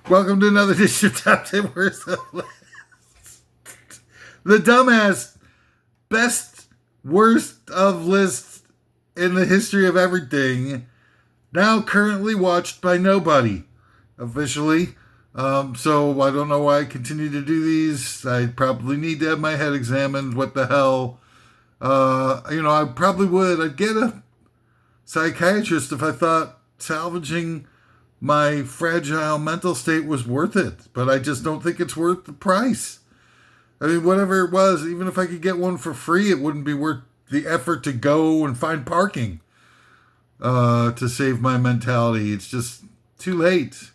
Welcome to another edition of Top 10 Worst of List. The dumbass best worst of list in the history of everything. Now currently watched by nobody, officially. So I don't know why I continue to do these. I probably need to have my head examined. What the hell? I probably would. I'd get a psychiatrist if I thought salvaging my fragile mental state was worth it. But I just don't think it's worth the price. I mean, whatever it was, even if I could get one for free, it wouldn't be worth the effort to go and find parking to save my mentality. It's just too late.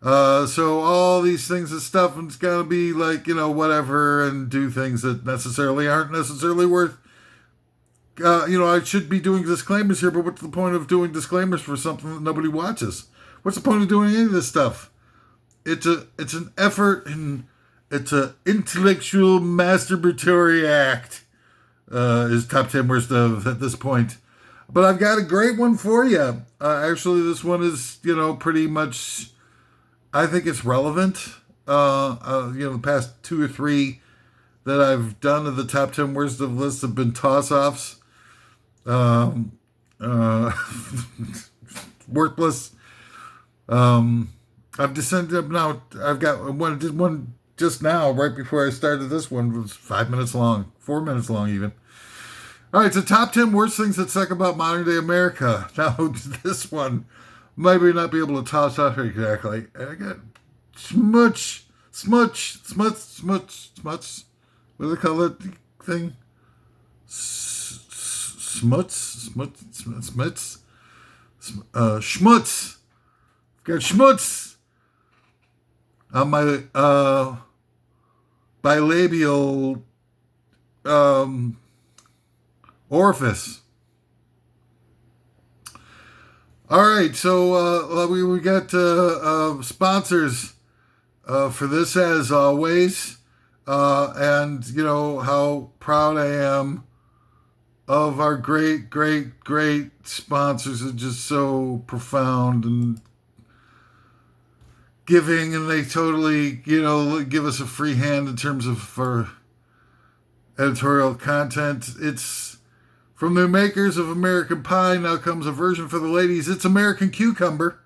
So all these things and stuff, and it's got to be like, whatever, and do things that necessarily aren't necessarily worth. I should be doing disclaimers here, but what's the point of doing disclaimers for something that nobody watches? What's the point of doing any of this stuff? It's an effort, and it's an intellectual masturbatory act. Is Top 10 Worst of at this point. But I've got a great one for you. Actually, this one is, pretty much, I think it's relevant. The past two or three that I've done of the Top 10 Worst of lists have been toss-offs. Worthless. I've descended up now. I've got one. Did one just now, right before I started this one. It was 5 minutes long, 4 minutes long, even. All right, so top 10 worst things that suck about modern day America. Now, this one maybe not be able to toss off exactly. I got smuts. What do they call that thing? Schmutz. Got schmutz on my bilabial orifice. All right, so we got sponsors for this as always, and how proud I am of our great sponsors. Are just so profound and giving, and they totally, give us a free hand in terms of our editorial content. It's from the makers of American Pie. Now comes a version for the ladies. It's American Cucumber.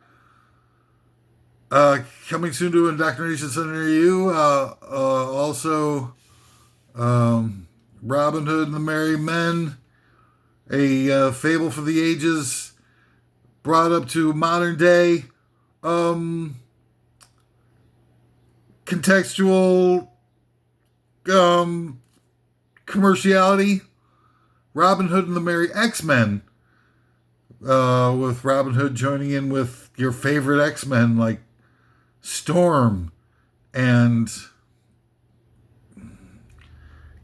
Coming soon to an indoctrination center near you. Also, Robin Hood and the Merry Men, a fable for the ages, brought up to modern day. Contextual commerciality. Robin Hood and the Merry X-Men, with Robin Hood joining in with your favorite X-Men like Storm and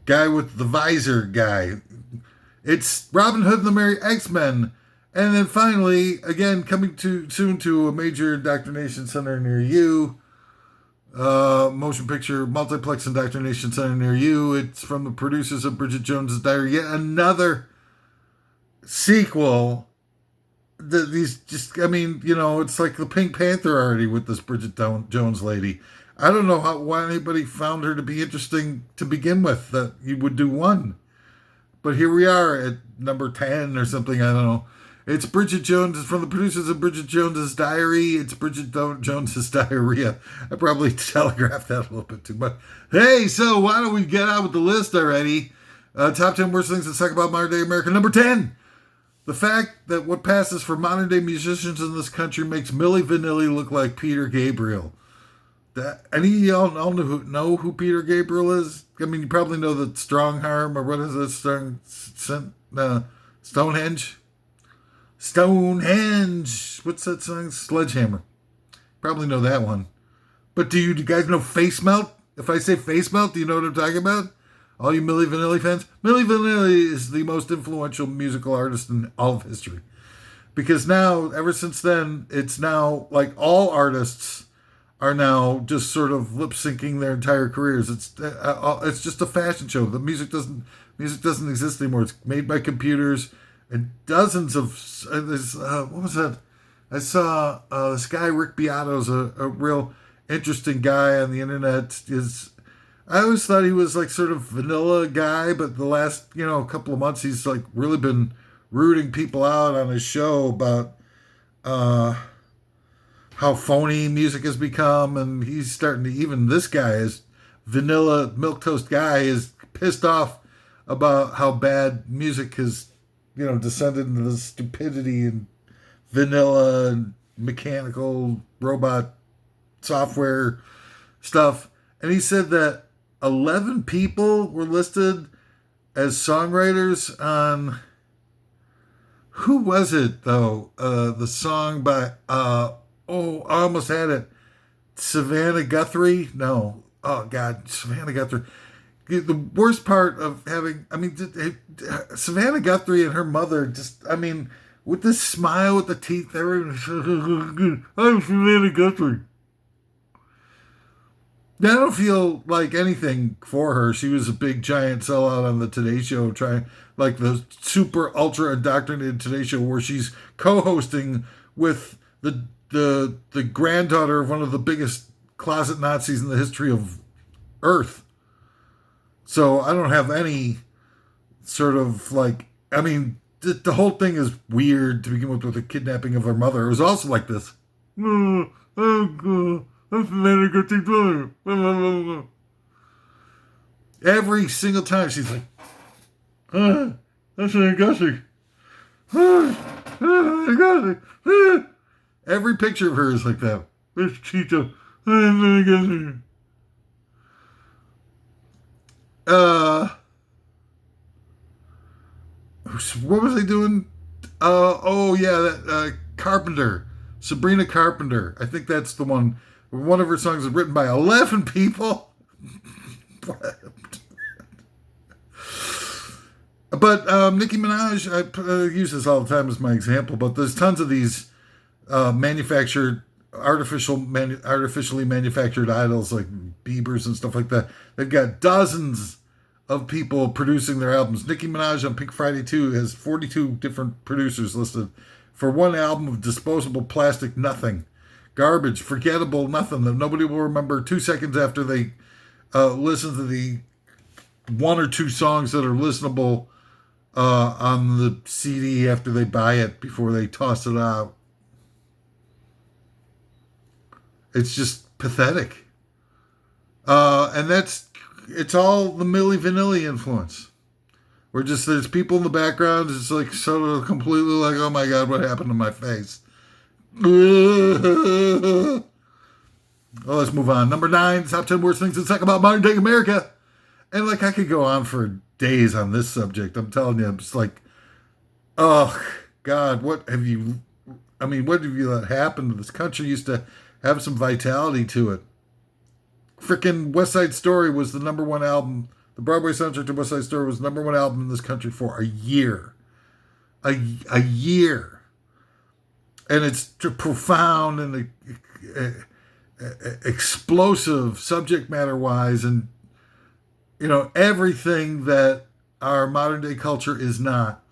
guy with the visor guy. It's Robin Hood and the Merry X-Men. And then finally, again, coming soon to a major indoctrination center near you. Motion picture multiplex indoctrination center near you. It's from the producers of Bridget Jones's Diary. Yet another sequel. It's like the Pink Panther already with this Bridget Jones lady. I don't know why anybody found her to be interesting to begin with, that you would do one. But here we are at number 10 or something, I don't know. It's Bridget Jones. It's from the producers of Bridget Jones's Diary. It's Bridget Jones's Diarrhea. I probably telegraphed that a little bit too much. Hey, so why don't we get out with the list already? Top 10 worst things that suck about modern day America. Number 10. The fact that what passes for modern day musicians in this country makes Milli Vanilli look like Peter Gabriel. Any of y'all know who Peter Gabriel is? I mean, you probably know the Strongarm, or what is it? Stonehenge? Stonehenge. What's that song? Sledgehammer. Probably know that one. But do you guys know Face Melt? If I say Face Melt, do you know what I'm talking about? All you Milli Vanilli fans? Milli Vanilli is the most influential musical artist in all of history. Because now, ever since then, it's now like all artists are now just sort of lip syncing their entire careers. It's just a fashion show. The music doesn't exist anymore. It's made by computers, and dozens of what was that? I saw this guy Rick Beato's a real. interesting guy on the internet. I always thought he was like sort of vanilla guy, but the last, couple of months he's like really been rooting people out on his show about uh, how phony music has become, and he's starting to, even this guy is vanilla milquetoast guy is pissed off about how bad music has, descended into the stupidity and vanilla and mechanical robot software stuff. And he said that 11 people were listed as songwriters on, who was it though? The song by, I almost had it. Savannah Guthrie? No. Oh God, Savannah Guthrie. The worst part of having, Savannah Guthrie and her mother with this smile with the teeth, I'm Savannah Guthrie. I don't feel like anything for her. She was a big giant sellout on the Today Show, trying like the super ultra indoctrinated Today Show, where she's co-hosting with the granddaughter of one of the biggest closet Nazis in the history of Earth. So I don't have any sort of like, the whole thing is weird to begin with the kidnapping of her mother. It was also like this. Every single time she's like, that's an Gussie. Every picture of her is like that. It's Cheetah. What was I doing? Carpenter. Sabrina Carpenter. I think that's the one. One of her songs is written by 11 people. But Nicki Minaj, I use this all the time as my example, but there's tons of these artificially manufactured idols like Bieber's and stuff like that. They've got dozens of people producing their albums. Nicki Minaj on Pink Friday 2 has 42 different producers listed for one album of disposable plastic nothing. Garbage, forgettable nothing that nobody will remember 2 seconds after they listen to the one or two songs that are listenable on the CD after they buy it before they toss it out. It's just pathetic. And it's all the Milli Vanilli influence. There's people in the background, it's like sort of completely like, oh my God, what happened to my face? Well, let's move on. Number 9, top 10 worst things to talk about modern day America. And I could go on for days on this subject. I'm telling you, I'm just like, oh God, what have you let happen to this country? Used to have some vitality to it. Freaking West Side Story was the number one album. The Broadway soundtrack to West Side Story was the number one album in this country for a year. A year. And it's profound and explosive subject matter wise, and everything that our modern day culture is not.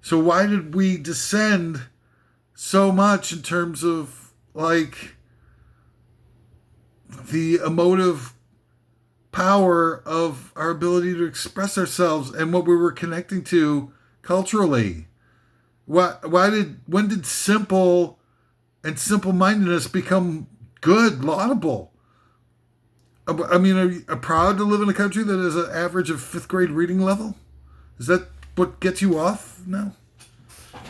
So why did we descend so much in terms of the emotive power of our ability to express ourselves and what we were connecting to culturally? When did simple and simple-mindedness become good, laudable? Are you proud to live in a country that has an average of 5th grade reading level? Is that what gets you off now?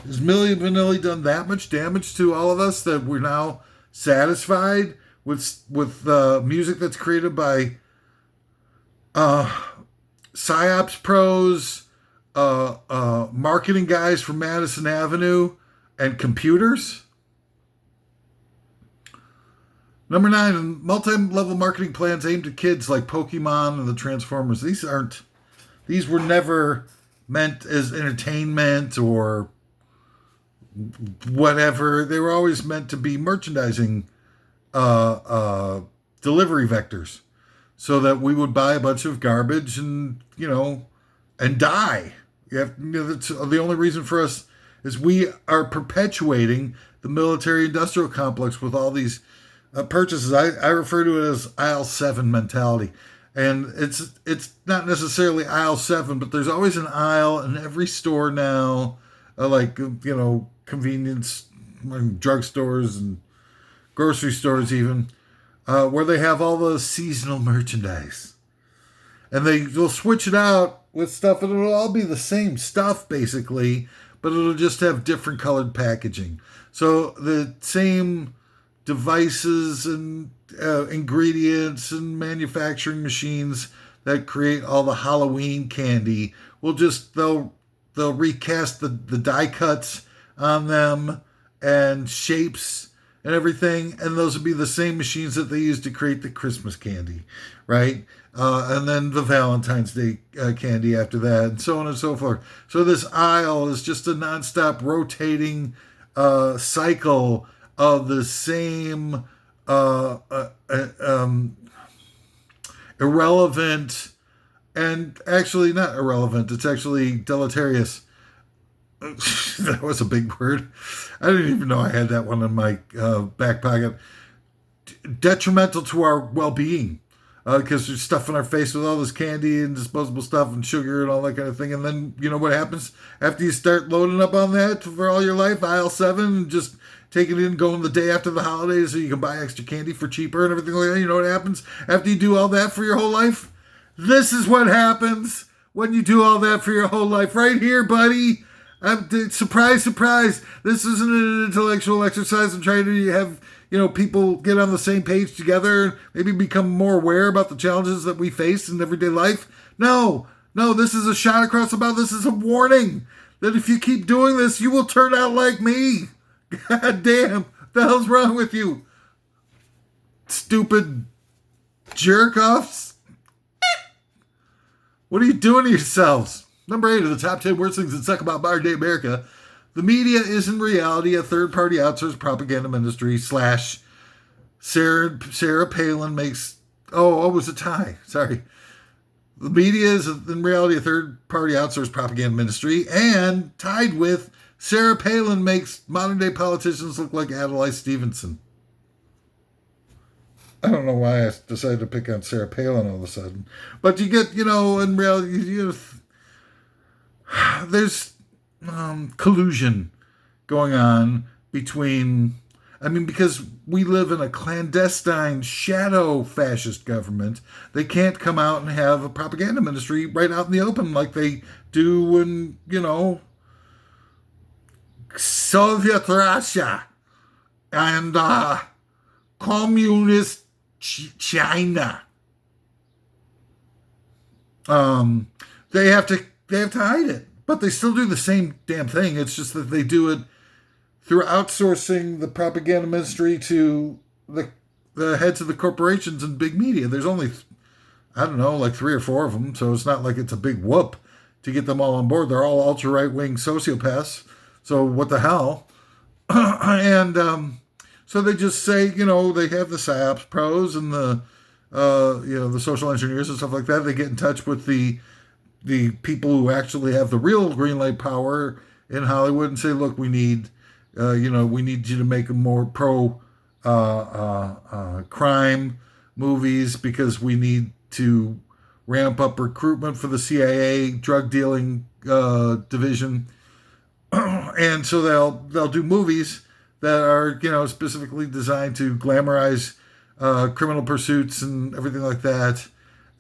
Has Milli Vanilli done that much damage to all of us that we're now satisfied with music that's created by psyops pros, marketing guys from Madison Avenue, and computers? Number 9, multi-level marketing plans aimed at kids like Pokemon and the Transformers. These were never meant as entertainment or whatever. They were always meant to be merchandising delivery vectors, so that we would buy a bunch of garbage and die. That's the only reason for us is we are perpetuating the military-industrial complex with all these purchases. I refer to it as aisle 7 mentality. And it's not necessarily aisle 7, but there's always an aisle in every store now, like, convenience, drugstores and grocery stores even, where they have all the seasonal merchandise. And they'll switch it out with stuff, and it'll all be the same stuff, basically, but it'll just have different colored packaging. So the same devices and ingredients and manufacturing machines that create all the Halloween candy they'll recast the die cuts on them and shapes and everything, and those will be the same machines that they use to create the Christmas candy, right? And then the Valentine's Day candy after that, and so on and so forth. So this aisle is just a nonstop rotating cycle of the same irrelevant, and actually not irrelevant, it's actually deleterious. That was a big word. I didn't even know I had that one in my back pocket. Detrimental to our well-being, because we're stuffing our face with all this candy and disposable stuff and sugar and all that kind of thing. And then, you know what happens after you start loading up on that for all your life? Aisle 7, and just taking it in, going the day after the holidays so you can buy extra candy for cheaper and everything like that. You know what happens after you do all that for your whole life? This is what happens when you do all that for your whole life. Right here, buddy. Surprise, surprise. This isn't an intellectual exercise. I'm trying to have, people get on the same page together and maybe become more aware about the challenges that we face in everyday life. No, this is a shot across the bow. This is a warning that if you keep doing this, you will turn out like me. God damn, what the hell's wrong with you? Stupid jerk-offs. What are you doing to yourselves? Number 8 of the top 10 worst things that suck about modern day America. The media is in reality a third-party outsourced propaganda ministry / Sarah Palin makes... Oh, it was a tie. Sorry. The media is in reality a third-party outsourced propaganda ministry, and tied with Sarah Palin makes modern-day politicians look like Adlai Stevenson. I don't know why I decided to pick on Sarah Palin all of a sudden. But you get, in reality... There's collusion going on between, because we live in a clandestine shadow fascist government. They can't come out and have a propaganda ministry right out in the open like they do in, Soviet Russia and communist China. They have to hide it, but they still do the same damn thing. It's just that they do it through outsourcing the propaganda ministry to the heads of the corporations and big media. There's only, like 3 or 4 of them, so it's not like it's a big whoop to get them all on board. They're all ultra right-wing sociopaths, so what the hell? And so they just say, they have the PSYOPs pros and the social engineers and stuff like that. They get in touch with the people who actually have the real green light power in Hollywood and say, look, we need you to make a more pro crime movies because we need to ramp up recruitment for the CIA drug dealing division. And so they'll do movies that are, specifically designed to glamorize criminal pursuits and everything like that,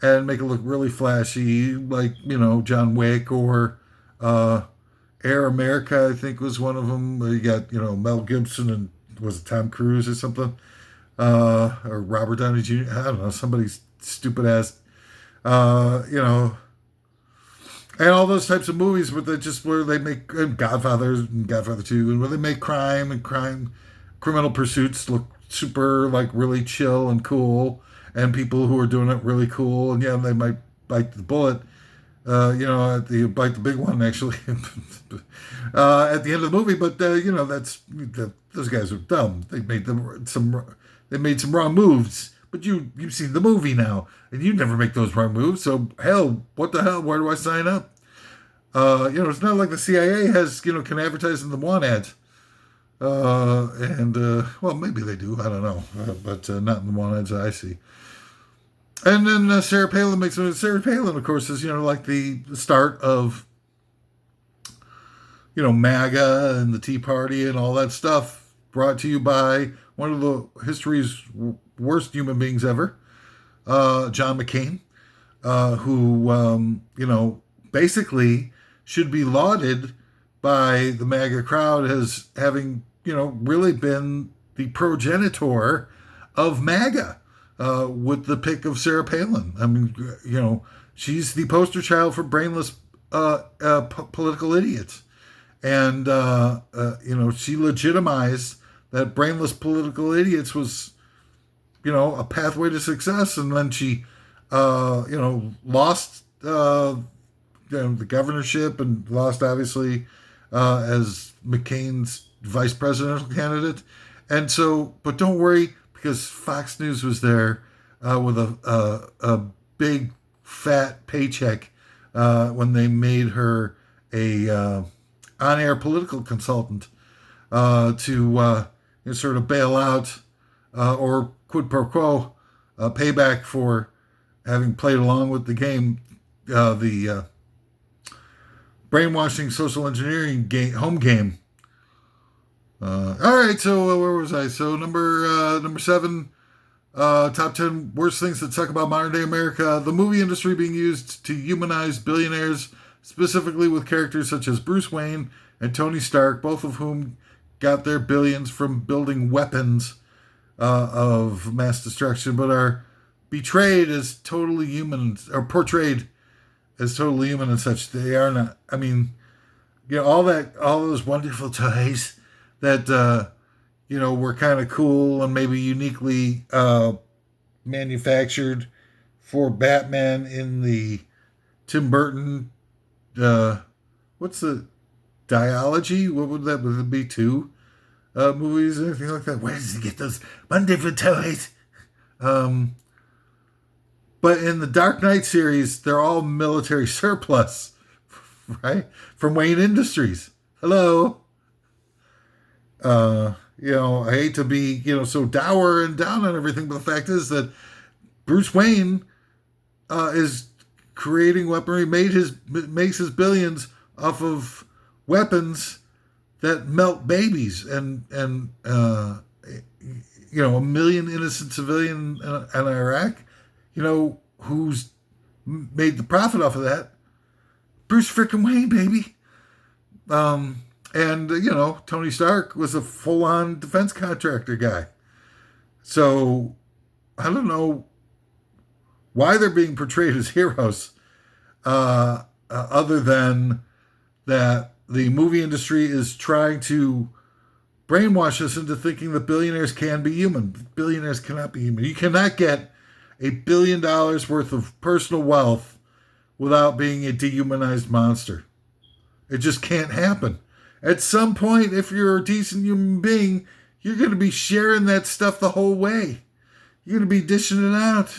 and make it look really flashy, like, John Wick or Air America, I think was one of them. You got, Mel Gibson and was it Tom Cruise or something? Or Robert Downey Jr. I don't know, somebody stupid ass, and all those types of movies where they make Godfather and Godfather 2, and where they make criminal pursuits look super, like, really chill and cool, and people who are doing it really cool, and they might bite the bullet, bite the big one, actually, at the end of the movie, but, those guys are dumb. They made some wrong moves, but you've seen the movie now, and you never make those wrong moves, so, hell, what the hell, where do I sign up? It's not like the CIA can advertise in the want ads. Well, maybe they do. I don't know, but not in the one ads I see. And then Sarah Palin makes it. Sarah Palin, of course, is like the start of MAGA and the Tea Party and all that stuff. Brought to you by one of the history's worst human beings ever, John McCain, who basically should be lauded by the MAGA crowd as having really been the progenitor of MAGA, with the pick of Sarah Palin. I mean, she's the poster child for brainless political idiots. And, she legitimized that brainless political idiots was, a pathway to success. And then she, lost the governorship and lost, obviously, as McCain's vice presidential candidate. And so, but don't worry, because Fox News was there with a big fat paycheck when they made her a on-air political consultant to sort of bail out or quid pro quo payback for having played along with the game, the brainwashing social engineering home game. All right, so where was I? So number 7, top 10 worst things that suck about modern day America. The movie industry being used to humanize billionaires, specifically with characters such as Bruce Wayne and Tony Stark, both of whom got their billions from building weapons of mass destruction, but are betrayed as totally human, or portrayed as totally human and such. They are not. I mean, all those wonderful toys that were kind of cool and maybe uniquely manufactured for Batman in the Tim Burton, what's the dialogy? What would that? Would it be 2 movies or anything like that? Where does he get those wonderful toys? But in the Dark Knight series, they're all military surplus, right? From Wayne Industries. Hello. I hate to be, so dour and down on everything, but the fact is that Bruce Wayne is creating weaponry, makes his billions off of weapons that melt babies and a million innocent civilians in Iraq, who's made the profit off of that? Bruce frickin' Wayne, baby. And, Tony Stark was a full-on defense contractor guy. So, I don't know why they're being portrayed as heroes, other than that the movie industry is trying to brainwash us into thinking that billionaires can be human. Billionaires cannot be human. You cannot get $1 billion worth of personal wealth without being a dehumanized monster. It just can't happen. At some point, if you're a decent human being, you're going to be sharing that stuff the whole way. You're going to be dishing it out,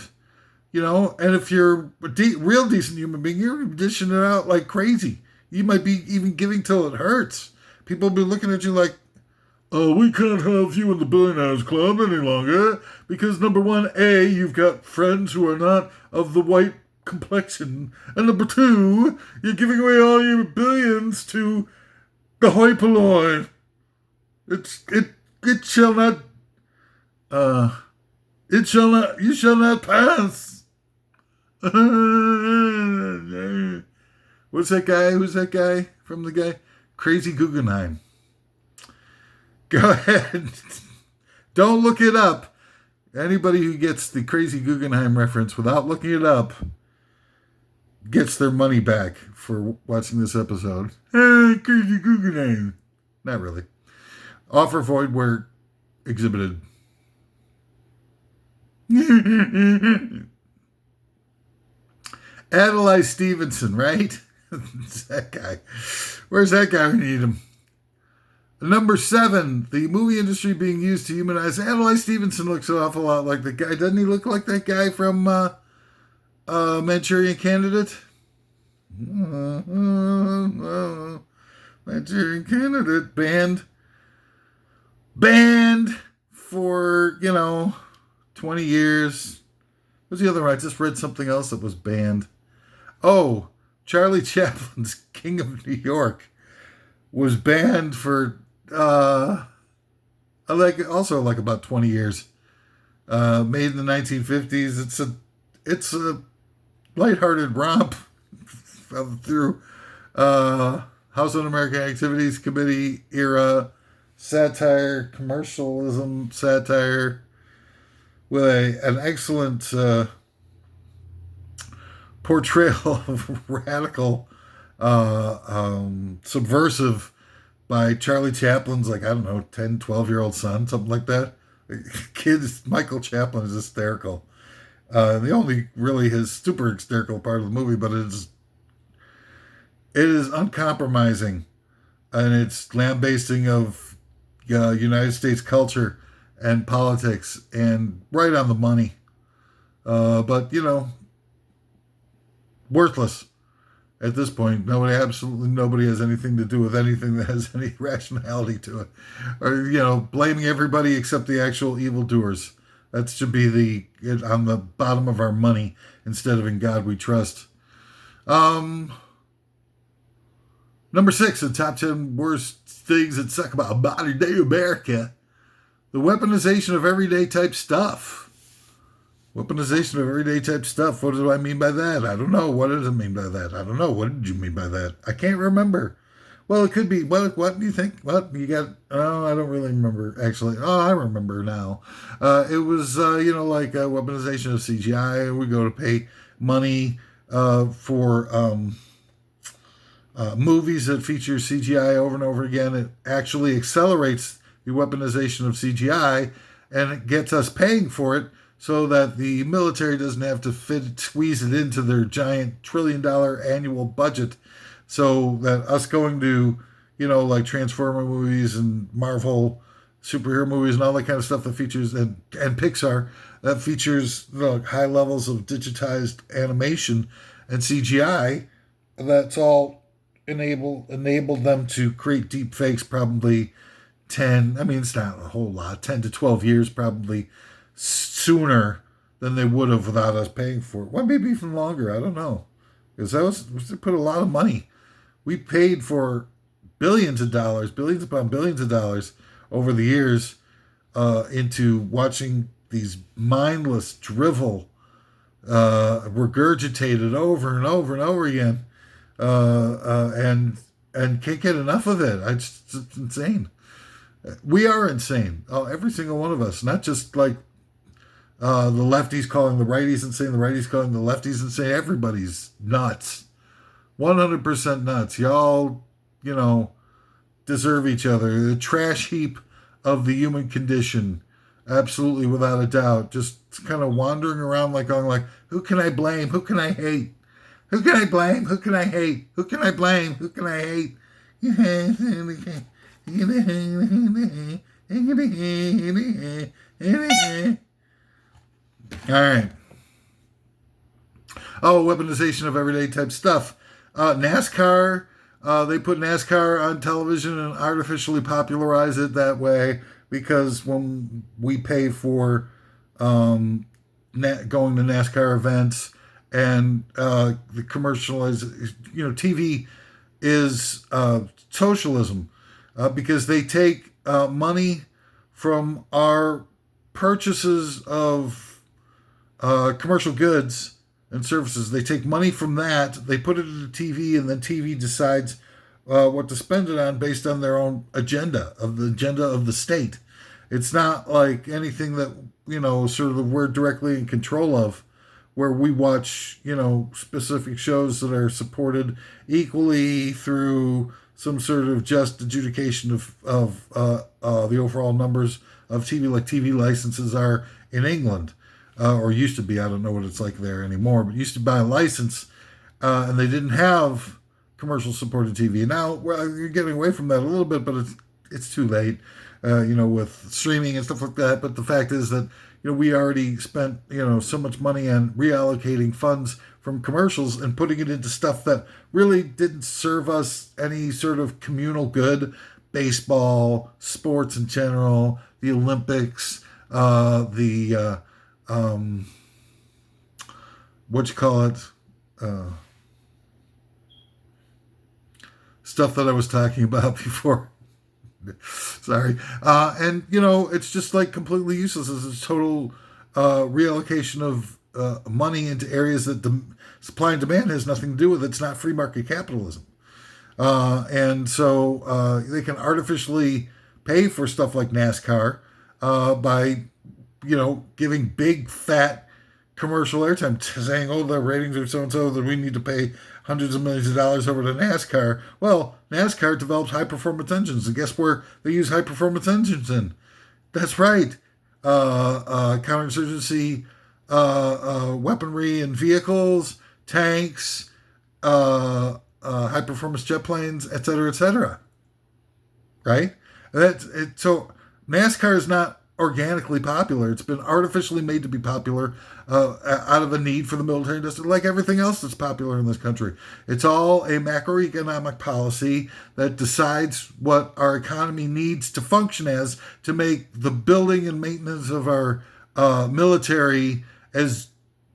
and if you're a real decent human being, you're going to be dishing it out like crazy. You might be even giving till it hurts. People will be looking at you like, oh, we can't have you in the Billionaires Club any longer because, number one, A, you've got friends who are not of the white complexion, and number 2, you're giving away all your billions to the hoi polloi. It shall not, you shall not pass. What's that guy? Who's that guy from the guy? Crazy Guggenheim. Go ahead. Don't look it up. Anybody who gets the Crazy Guggenheim reference without looking it up gets their money back for watching this episode. Hey, Crazy Guggenheim. Not really. Offer void where exhibited. Adlai Stevenson, right? That guy. Where's that guy? We need him. Number 7, the movie industry being used to humanize. Adlai Stevenson looks an awful lot like the guy. Doesn't he look like that guy from Manchurian Candidate? Manchurian Candidate band. Banned for, 20 years. What's the other one? I just read something else that was banned. Oh, Charlie Chaplin's King of New York was banned for like about 20 years. Made in the 1950s. It's a lighthearted romp through House Un-American Activities Committee era satire, commercialism satire, with an excellent portrayal of radical, subversive by Charlie Chaplin's, 10, 12-year-old son, something like that. Michael Chaplin is hysterical. The only really his super hysterical part of the movie, but it is uncompromising, and it's lambasting of United States culture and politics, and right on the money. But worthless at this point. Absolutely nobody has anything to do with anything that has any rationality to it, or blaming everybody except the actual evildoers. That should be on the bottom of our money instead of in God we trust. Number 6, the top 10 worst things that suck about modern day America. The weaponization of everyday type stuff. Weaponization of everyday type stuff. What do I mean by that? I don't know. What does it mean by that? I don't know. What did you mean by that? I can't remember. Well, it could be. What do you think? What you got? Oh, I don't really remember, actually. Oh, I remember now. It was, weaponization of CGI. We go to pay money for movies that feature CGI over and over again. It actually accelerates the weaponization of CGI, and it gets us paying for it so that the military doesn't have to squeeze it into their giant $1 trillion annual budget. So that us going to, Transformer movies and Marvel superhero movies and all that kind of stuff that features, and Pixar, that features high levels of digitized animation and CGI, that's all enabled them to create deep fakes probably 10, it's not a whole lot, 10 to 12 years probably sooner than they would have without us paying for it. Well, maybe even longer, I don't know. Because they put a lot of money. We paid for billions upon billions of dollars over the years into watching these mindless drivel regurgitated over and over and over again, and can't get enough of it. It's insane. We are insane. Every single one of us, not just like the lefties calling the righties insane, the righties calling the lefties insane. Everybody's nuts. 100% nuts. Y'all, deserve each other. The trash heap of the human condition. Absolutely, without a doubt. Just kind of wandering around going who can I blame? Who can I hate? Who can I blame? Who can I hate? Who can I blame? Who can I hate? All right. Oh, weaponization of everyday type stuff. NASCAR. They put NASCAR on television and artificially popularize it that way because when we pay for going to NASCAR events and the commercial is, TV is socialism because they take money from our purchases of commercial goods and services. They take money from that, they put it into TV, and then TV decides what to spend it on based on their own agenda of the state. It's not like anything that, sort of we're directly in control of, where we watch, specific shows that are supported equally through some sort of just adjudication of the overall numbers of TV, like TV licenses are in England. Or used to be. I don't know what it's like there anymore, but used to buy a license and they didn't have commercial supported TV. Now, you're getting away from that a little bit, but it's too late, with streaming and stuff like that. But the fact is that, we already spent, so much money on reallocating funds from commercials and putting it into stuff that really didn't serve us any sort of communal good baseball, sports in general, the Olympics, the what you call it, stuff that I was talking about before. Sorry. And, it's just like completely useless. It's a total reallocation of money into areas that supply and demand has nothing to do with. It's not free market capitalism. And so they can artificially pay for stuff like NASCAR by, giving big, fat commercial airtime, saying, oh, the ratings are so-and-so that we need to pay hundreds of millions of dollars over to NASCAR. Well, NASCAR developed high-performance engines, and guess where they use high-performance engines in? That's right. Counterinsurgency weaponry and vehicles, tanks, high-performance jet planes, et cetera, right? So NASCAR is not organically popular. It's been artificially made to be popular out of a need for the military industry, like everything else that's popular in this country. It's all a macroeconomic policy that decides what our economy needs to function as to make the building and maintenance of our military as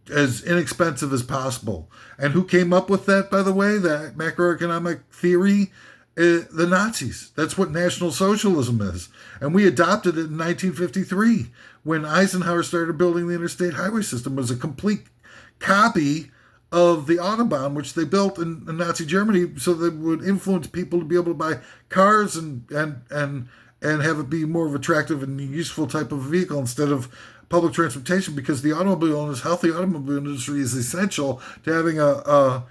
inexpensive as possible. And who came up with that, by the way, that macroeconomic theory? The Nazis. That's what National Socialism is. And we adopted it in 1953 when Eisenhower started building the interstate highway system. It was a complete copy of the Autobahn, which they built in Nazi Germany so they would influence people to be able to buy cars and have it be more of attractive and useful type of vehicle instead of public transportation, because the healthy automobile industry is essential to having a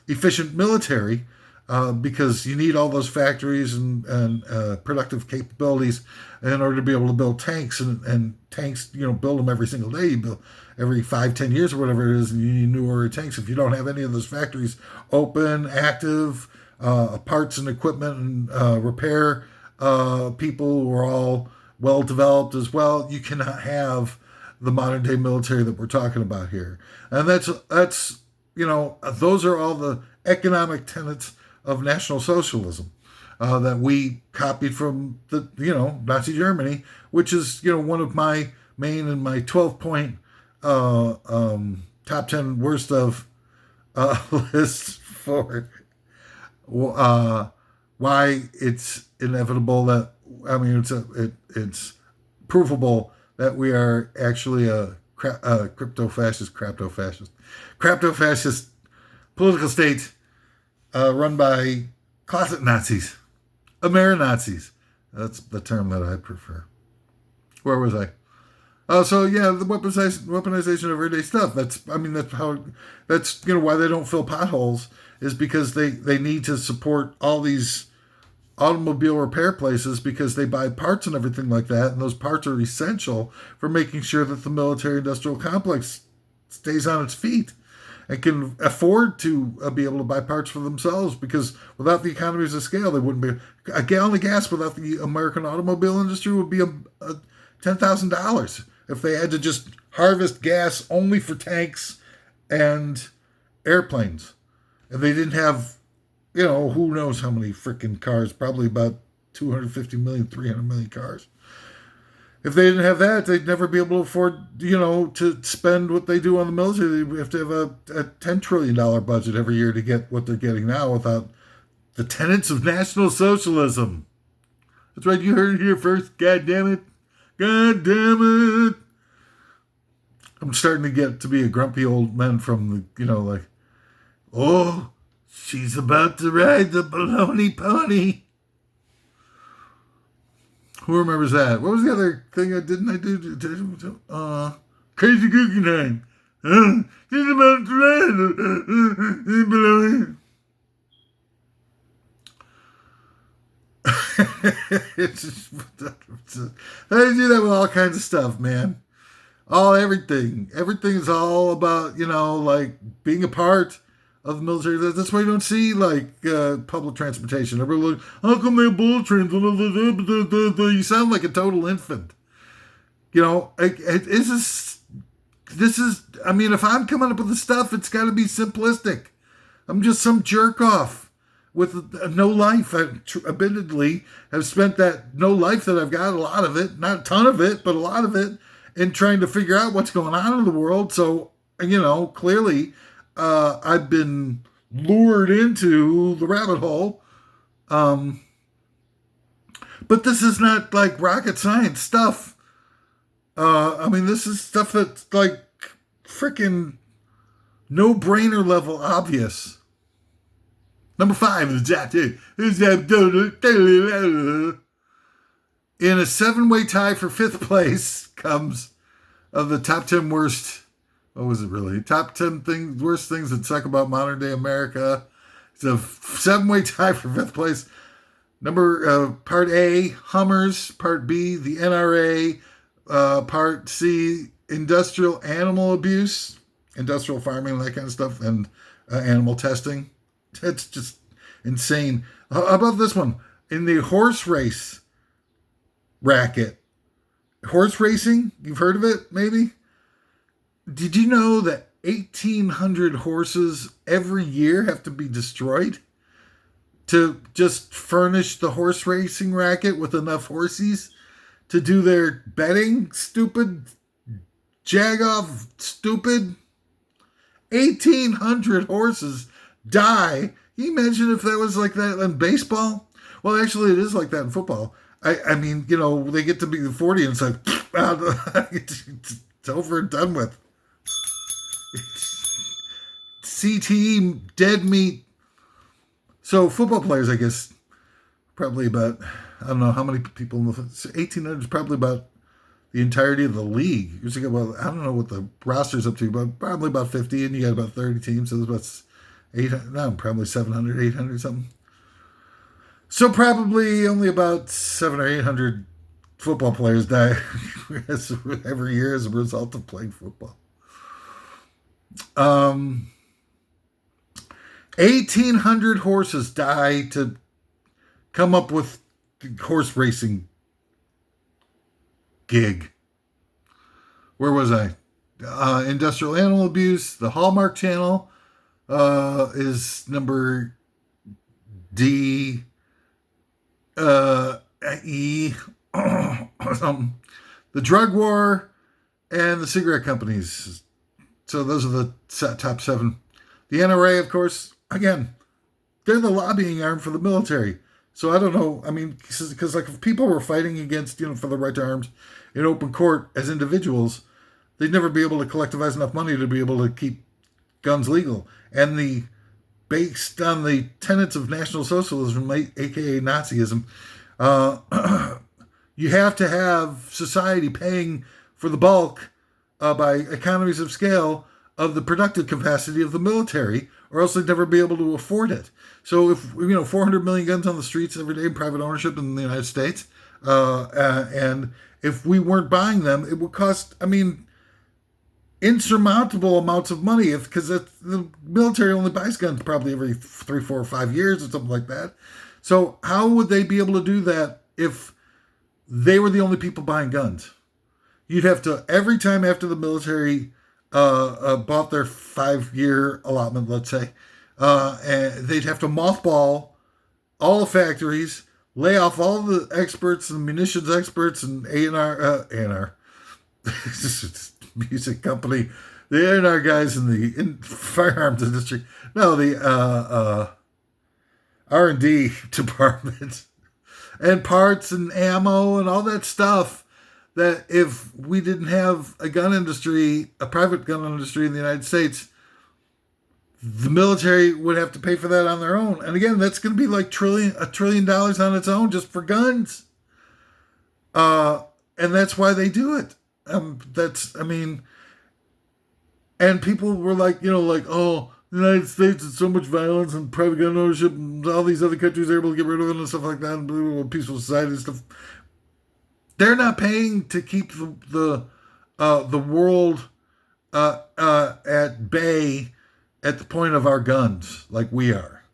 efficient military, because you need all those factories and productive capabilities in order to be able to build tanks, and tanks, build them every single day. You build every 5-10 years or whatever it is, and you need newer tanks. If you don't have any of those factories open, active, parts and equipment and repair people who are all well developed as well, you cannot have the modern day military that we're talking about here. And that's those are all the economic tenets of National Socialism that we copied from the Nazi Germany, which is one of my main and my 12-point top 10 worst of lists for why it's inevitable that it's provable that we are actually a crypto-fascist political state run by closet Nazis, Ameri-Nazis. That's the term that I prefer. Where was I? So yeah, the weaponization of everyday stuff. That's why they don't fill potholes, is because they need to support all these automobile repair places, because they buy parts and everything like that, and those parts are essential for making sure that the military industrial complex stays on its feet and can afford to be able to buy parts for themselves, because without the economies of scale, they wouldn't be. A gallon of gas without the American automobile industry would be a $10,000 if they had to just harvest gas only for tanks and airplanes. And they didn't have, who knows how many freaking cars, probably about 250 million, 300 million cars. If they didn't have that, they'd never be able to afford, to spend what they do on the military. They have to have a $10 trillion budget every year to get what they're getting now without the tenets of National Socialism. That's right, you heard it here first. God damn it. God damn it. I'm starting to get to be a grumpy old man from the, oh, she's about to ride the baloney pony. Who remembers that? What was the other thing I do? Crazy Cookie Time. She's about to ride the baloney. I do that with all kinds of stuff, man. Everything. Everything is all about, being a part of the military. That's why you don't see, public transportation. Everybody like, how come they have bullet trains? You sound like a total infant. This is, if I'm coming up with the stuff, it's got to be simplistic. I'm just some jerk off with no life. I admittedly have spent that no life that I've got, a lot of it, not a ton of it, but a lot of it, in trying to figure out what's going on in the world. So, clearly, I've been lured into the rabbit hole. But this is not like rocket science stuff. This is stuff that's like freaking no-brainer level obvious. Number 5 is that. In a 7-way tie for 5th place comes of the top 10 worst. What was it really? Top 10 worst things that suck about modern day America. It's a 7-way tie for 5th place. Part A, Hummers. Part B, the NRA. Part C, industrial animal abuse, industrial farming, that kind of stuff, and animal testing. It's just insane. How about this one? In the horse race racket. Horse racing? You've heard of it, maybe? Did you know that 1,800 horses every year have to be destroyed to just furnish the horse racing racket with enough horsies to do their betting? Stupid. Jagoff. Stupid. 1,800 horses die. Can you imagine if that was like that in baseball? Well, actually, it is like that in football. They get to be 40 and it's like, it's over and done with. CTE, dead meat. So football players, I guess, probably about, I don't know how many people in the 1,800 is probably about the entirety of the league. Usually about, I don't know what the roster's up to, but probably about 50, and you got about 30 teams, so there's about 800, no, probably 700, 800 something. So probably only about 700 or 800 football players die every year as a result of playing football. 1,800 horses die to come up with the horse racing gig. Where was I? Industrial animal abuse. The Hallmark Channel is number D. E. The drug war and the cigarette companies. So those are the top 7. The NRA, of course, again, they're the lobbying arm for the military. So I don't know. Because like if people were fighting against, for the right to arms in open court as individuals, they'd never be able to collectivize enough money to be able to keep guns legal. And based on the tenets of National Socialism, aka Nazism, you have to have society paying for the bulk by economies of scale of the productive capacity of the military, or else they'd never be able to afford it. So if 400 million guns on the streets every day in private ownership in the United States, and if we weren't buying them, it would cost insurmountable amounts of money, because the military only buys guns probably every 3, 4, or 5 years or something like that. So how would they be able to do that if they were the only people buying guns? You'd have to, every time after the military bought their 5-year allotment, let's say, and they'd have to mothball all the factories, lay off all the experts and munitions experts and A&R, music company, the A&R guys in the firearms industry. No, the R&D department, and parts and ammo and all that stuff. That if we didn't have a private gun industry in the United States, the military would have to pay for that on their own. And again, that's going to be like $1 trillion on its own just for guns. And that's why they do it. And people were like, oh, the United States has so much violence and private gun ownership, and all these other countries are able to get rid of it and stuff like that, and peaceful society and stuff. They're not paying to keep the world at bay at the point of our guns, like we are.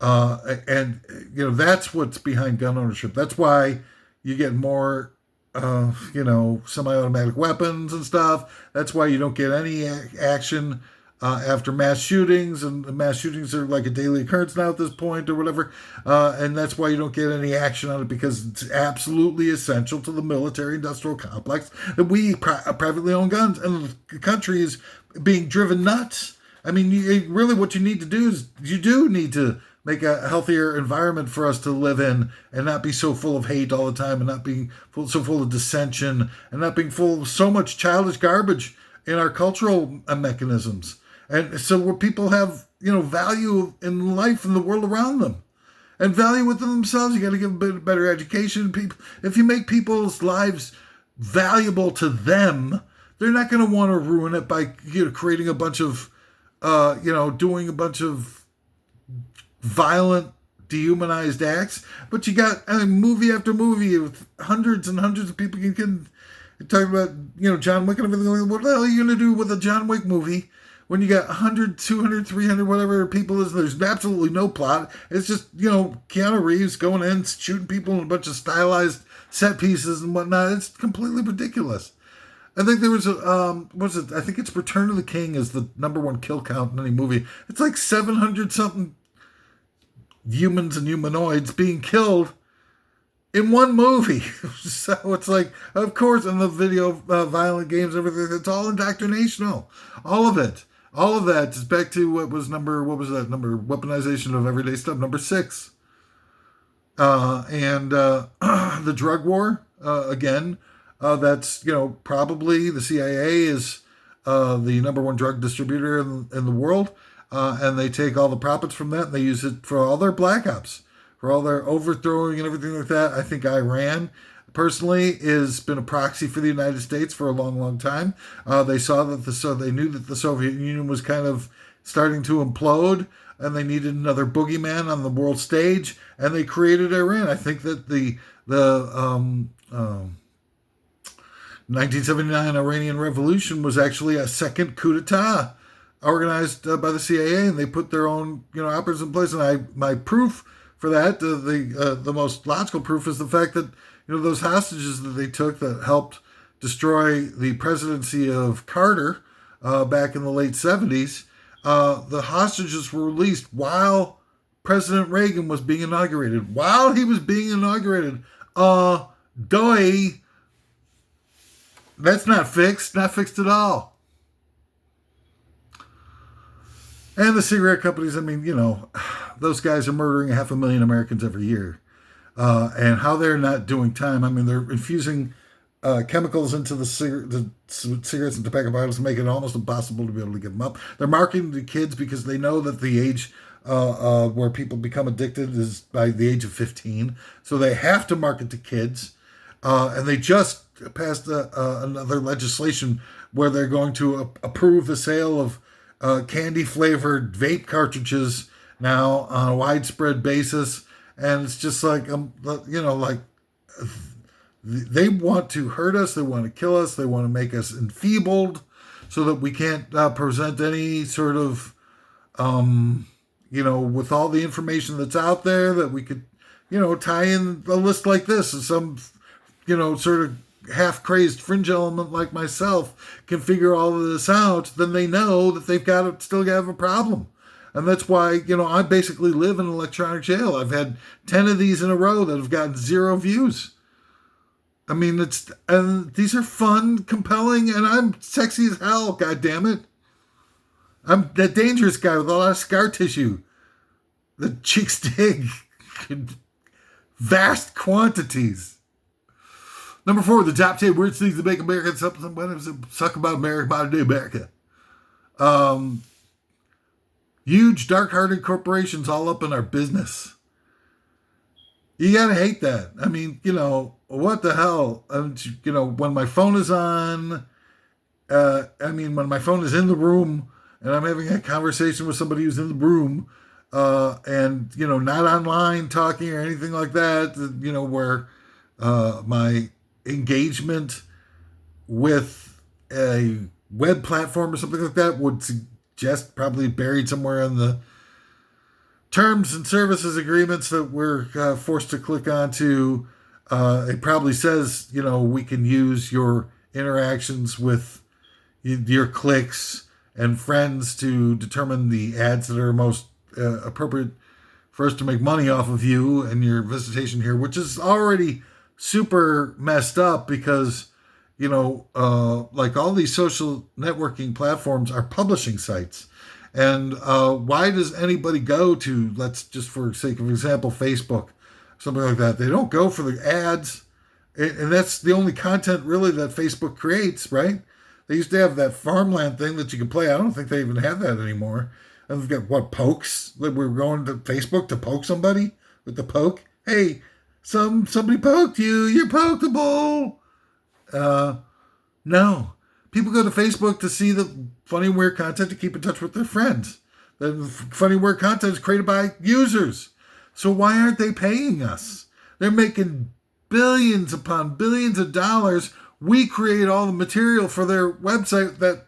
And that's what's behind gun ownership. That's why you get more, semi-automatic weapons and stuff. That's why you don't get any action after mass shootings, and mass shootings are like a daily occurrence now at this point or whatever, and that's why you don't get any action on it, because it's absolutely essential to the military-industrial complex that we privately own guns, and the country is being driven nuts. I mean, really what you need to do is you do need to make a healthier environment for us to live in, and not be so full of hate all the time, and not being so full of dissension, and not being full of so much childish garbage in our cultural mechanisms. And so where people have, value in life and the world around them, and value within themselves, you got to give them a better education. People, if you make people's lives valuable to them, they're not going to want to ruin it by creating a bunch of, doing a bunch of violent, dehumanized acts. But you got movie after movie with hundreds and hundreds of people. You can talk about, John Wick and everything. What the hell are you going to do with a John Wick movie when you got 100, 200, 300, whatever people is? There's absolutely no plot. It's just, Keanu Reeves going in, shooting people in a bunch of stylized set pieces and whatnot. It's completely ridiculous. I think there was I think it's Return of the King is the number one kill count in any movie. It's like 700 something humans and humanoids being killed in one movie. So it's like, of course, in the video, violent games, everything, it's all indoctrinational. All of it. All of that is back to what was that number? Weaponization of everyday stuff, number 6. And the drug war, again, that's, probably the CIA is the number one drug distributor in the world. And they take all the profits from that and they use it for all their black ops, for all their overthrowing and everything like that. I think Iran, personally, has been a proxy for the United States for a long, long time. They knew that the Soviet Union was kind of starting to implode, and they needed another boogeyman on the world stage, and they created Iran. I think that the 1979 Iranian Revolution was actually a second coup d'etat organized by the CIA, and they put their own operatives in place. And my proof for that, the most logical proof, is the fact that those hostages that they took that helped destroy the presidency of Carter back in the late 70s, the hostages were released while President Reagan was being inaugurated. While he was being inaugurated, that's not fixed at all. And the cigarette companies, those guys are murdering 500,000 Americans every year. And how they're not doing time. They're infusing chemicals into the cigarettes and tobacco products to make it almost impossible to be able to give them up. They're marketing to kids because they know that the age where people become addicted is by the age of 15. So they have to market to kids. And they just passed another legislation where they're going to approve the sale of candy-flavored vape cartridges now on a widespread basis. And it's just like, they want to hurt us. They want to kill us. They want to make us enfeebled so that we can't present any sort of, with all the information that's out there, that we could, tie in a list like this. And some, sort of half-crazed fringe element like myself can figure all of this out. Then they know that they've still got to have a problem. And that's why, I basically live in an electronic jail. I've had 10 of these in a row that have gotten 0 views. And these are fun, compelling, and I'm sexy as hell, goddammit. I'm that dangerous guy with a lot of scar tissue. The chicks dig in vast quantities. Number 4, the top 10 worst things that make America suck about America, modern day America. Huge, dark-hearted corporations all up in our business. You gotta hate that. What the hell? When my phone is on, when my phone is in the room and I'm having a conversation with somebody who's in the room, and, not online talking or anything like that, where my engagement with a web platform or something like that would suggest, probably buried somewhere in the terms and services agreements that we're forced to click onto, it probably says, we can use your interactions with your clicks and friends to determine the ads that are most appropriate for us to make money off of you and your visitation here, which is already super messed up because, like all these social networking platforms are publishing sites. And why does anybody go to, let's just for sake of example, Facebook, something like that? They don't go for the ads. And that's the only content really that Facebook creates, right? They used to have that farmland thing that you can play. I don't think they even have that anymore. And we've got, pokes? Like we're going to Facebook to poke somebody with the poke? Hey, somebody poked you. You're pokeable. No. People go to Facebook to see the funny and weird content to keep in touch with their friends. The funny and weird content is created by users. So why aren't they paying us? They're making billions upon billions of dollars. We create all the material for their website that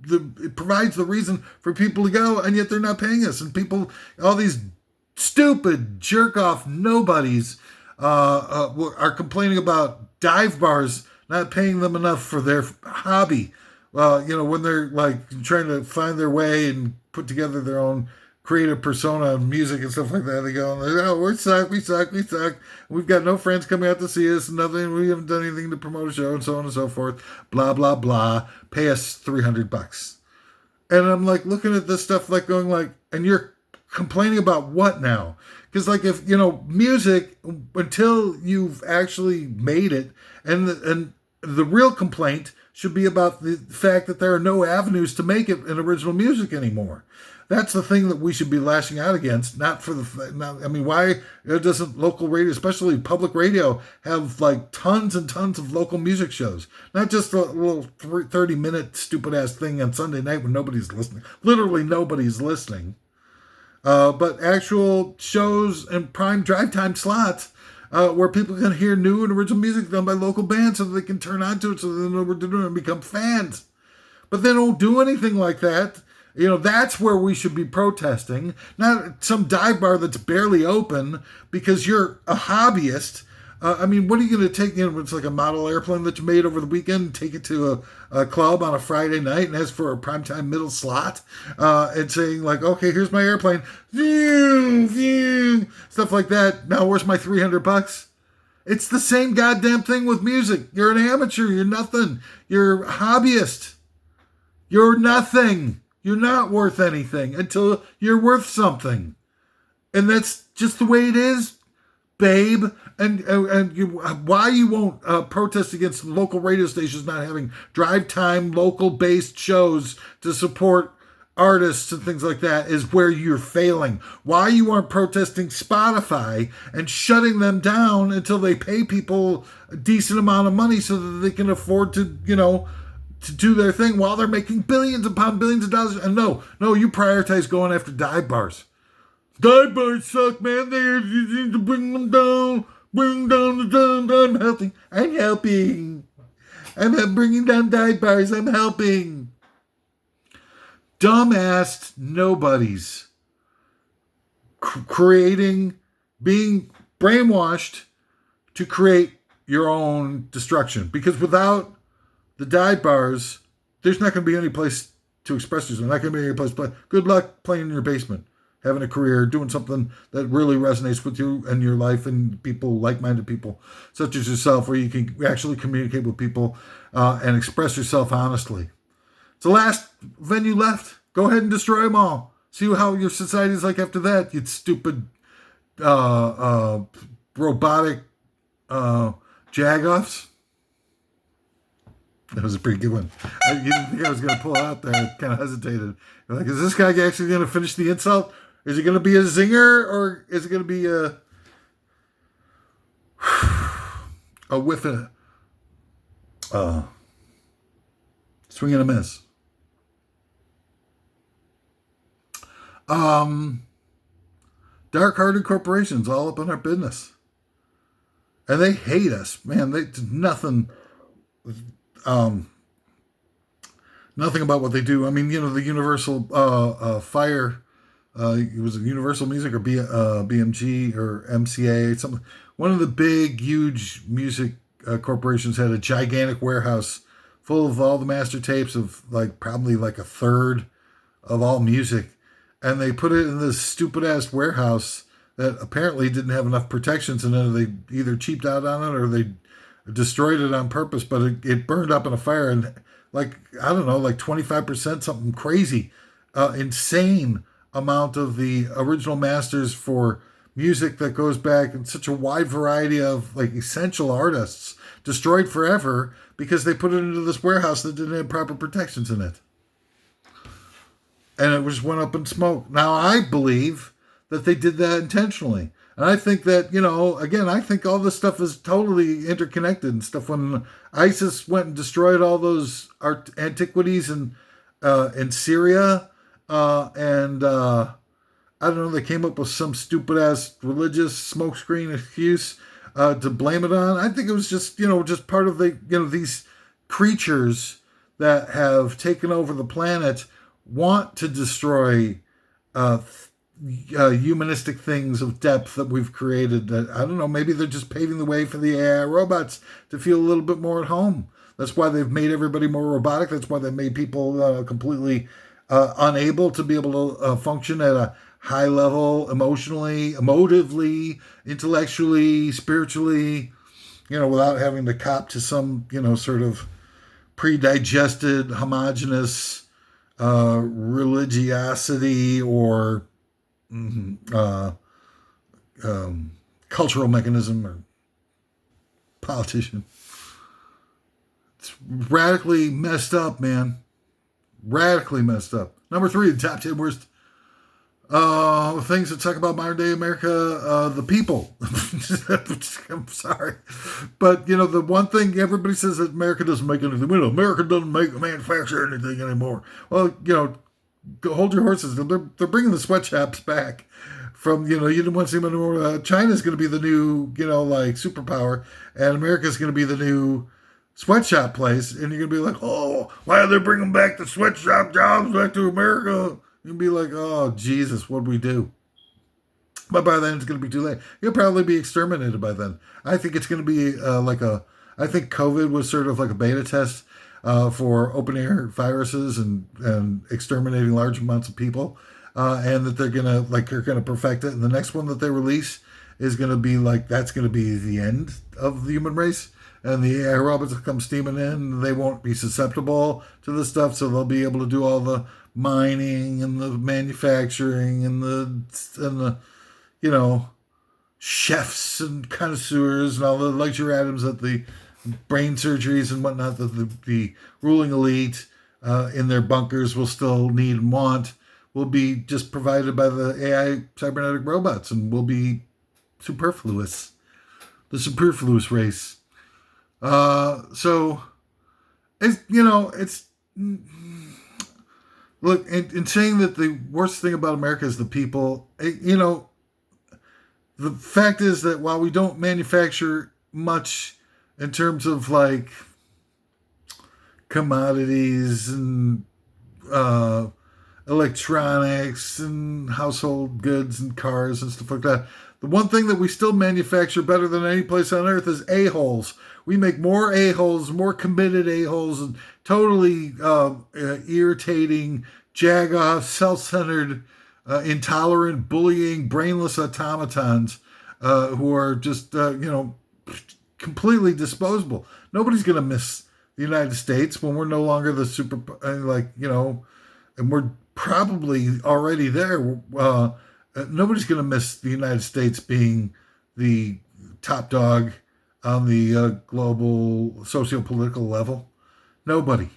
it provides the reason for people to go, and yet they're not paying us. And people, all these stupid jerk-off nobodies are complaining about dive bars not paying them enough for their hobby. When they're like trying to find their way and put together their own creative persona and music and stuff like that, they go, oh, we suck. We've got no friends coming out to see us, nothing. We haven't done anything to promote a show, and so on and so forth. Blah, blah, blah. Pay us $300. And I'm like looking at this stuff like going like, and you're complaining about what now? Because like if, music, until you've actually made it, and the real complaint should be about the fact that there are no avenues to make it in original music anymore. That's the thing that we should be lashing out against, not for why doesn't local radio, especially public radio, have like tons and tons of local music shows? Not just a little 30-minute stupid-ass thing on Sunday night when nobody's listening. Literally nobody's listening. But actual shows and prime drive time slots where people can hear new and original music done by local bands so that they can turn on to it so they know what we're doing and become fans. But they don't do anything like that. That's where we should be protesting, not some dive bar that's barely open because you're a hobbyist. What are you going to take? It's like a model airplane that you made over the weekend, and take it to a club on a Friday night and ask for a primetime middle slot and saying like, okay, here's my airplane, stuff like that. Now, where's my $300? It's the same goddamn thing with music. You're an amateur. You're nothing. You're a hobbyist. You're nothing. You're not worth anything until you're worth something. And that's just the way it is, babe. And why you won't protest against local radio stations not having drive time, local-based shows to support artists and things like that is where you're failing. Why you aren't protesting Spotify and shutting them down until they pay people a decent amount of money so that they can afford to, to do their thing while they're making billions upon billions of dollars. And no, you prioritize going after dive bars. Dive bars suck, man. You need to bring them down. Bring down the down. I'm helping. I'm bringing down dive bars. I'm helping. Dumbass nobodies being brainwashed to create your own destruction. Because without the dive bars, there's not going to be any place to express yourself. Not going to be any place to play. Good luck playing in your basement, having a career, doing something that really resonates with you and your life and people, like-minded people such as yourself, where you can actually communicate with people and express yourself honestly. It's the last venue left. Go ahead and destroy them all. See how your society is like after that, you stupid robotic jagoffs. That was a pretty good one. You didn't think I was going to pull it out there. I kind of hesitated. You're like, is this guy actually going to finish the insult? Is it going to be a zinger, or is it going to be a whiff of swing and a miss? Dark-hearted corporations all up in our business. And they hate us, man. Nothing about what they do. I mean, the Universal Fire, it was Universal Music or BMG or MCA, something. One of the big, huge music corporations had a gigantic warehouse full of all the master tapes of probably a third of all music, and they put it in this stupid ass warehouse that apparently didn't have enough protections in it. They either cheaped out on it or they destroyed it on purpose, but it burned up in a fire, and like, I don't know, like 25%, something crazy, insane amount of the original masters for music that goes back in such a wide variety of like essential artists destroyed forever because they put it into this warehouse that didn't have proper protections in it. And it just went up in smoke. Now, I believe that they did that intentionally. And I think that, again, I think all this stuff is totally interconnected and stuff. When ISIS went and destroyed all those antiquities in Syria, and I don't know, they came up with some stupid ass religious smokescreen excuse to blame it on. I think it was just, just part of the, these creatures that have taken over the planet want to destroy humanistic things of depth that we've created. That, I don't know, maybe they're just paving the way for the AI robots to feel a little bit more at home. That's why they've made everybody more robotic. That's why they made people completely unable to be able to function at a high level, emotionally, emotively, intellectually, spiritually, without having to cop to some, sort of pre-digested, homogenous religiosity or cultural mechanism or politician. It's radically messed up, man. Radically messed up. Number 3, the top 10 worst things that talk about modern day America, the people. I'm sorry. But, the one thing everybody says that America doesn't make anything. America doesn't manufacture anything anymore. Well, hold your horses. They're bringing the sweatshops back from, you didn't want to see them anymore. China's going to be the new, superpower, and America's going to be the new sweatshop place. And you're going to be like, oh, why are they bringing back the sweatshop jobs back to America? You'll be like, oh, Jesus, what'd we do? But by then, it's going to be too late. You'll probably be exterminated by then. I think it's going to be I think COVID was sort of like a beta test for open air viruses and exterminating large amounts of people. And that they're going to perfect it. And the next one that they release is going to be that's going to be the end of the human race. And the AI robots will come steaming in, and they won't be susceptible to this stuff, so they'll be able to do all the mining and the manufacturing and the chefs and connoisseurs and all the luxury items that the brain surgeries and whatnot that the ruling elite in their bunkers will still need and want will be just provided by the AI cybernetic robots and will be superfluous. The superfluous race. So it's look, in saying that the worst thing about America is the people, the fact is that while we don't manufacture much in terms of commodities and electronics and household goods and cars and stuff like that, the one thing that we still manufacture better than any place on earth is a-holes. We make more a-holes, more committed a-holes, and totally irritating, jag-off, self-centered, intolerant, bullying, brainless automatons who are just, completely disposable. Nobody's going to miss the United States when we're no longer the super, and we're probably already there. Nobody's going to miss the United States being the top dog on the global socio-political level. Nobody.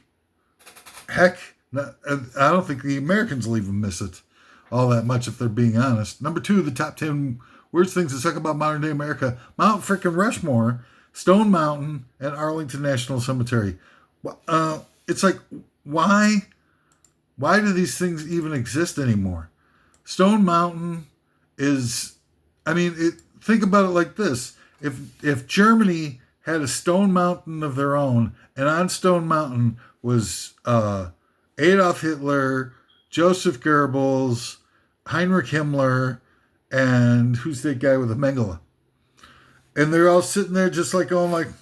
Heck, I don't think the Americans will even miss it all that much if they're being honest. Number 2, the top 10 worst things to talk about modern day America. Mount frickin' Rushmore, Stone Mountain, and Arlington National Cemetery. It's like, why do these things even exist anymore? Stone Mountain is, think about it like this. If Germany had a Stone Mountain of their own, and on Stone Mountain was Adolf Hitler, Joseph Goebbels, Heinrich Himmler, and who's that guy with the Mengele? And they're all sitting there just going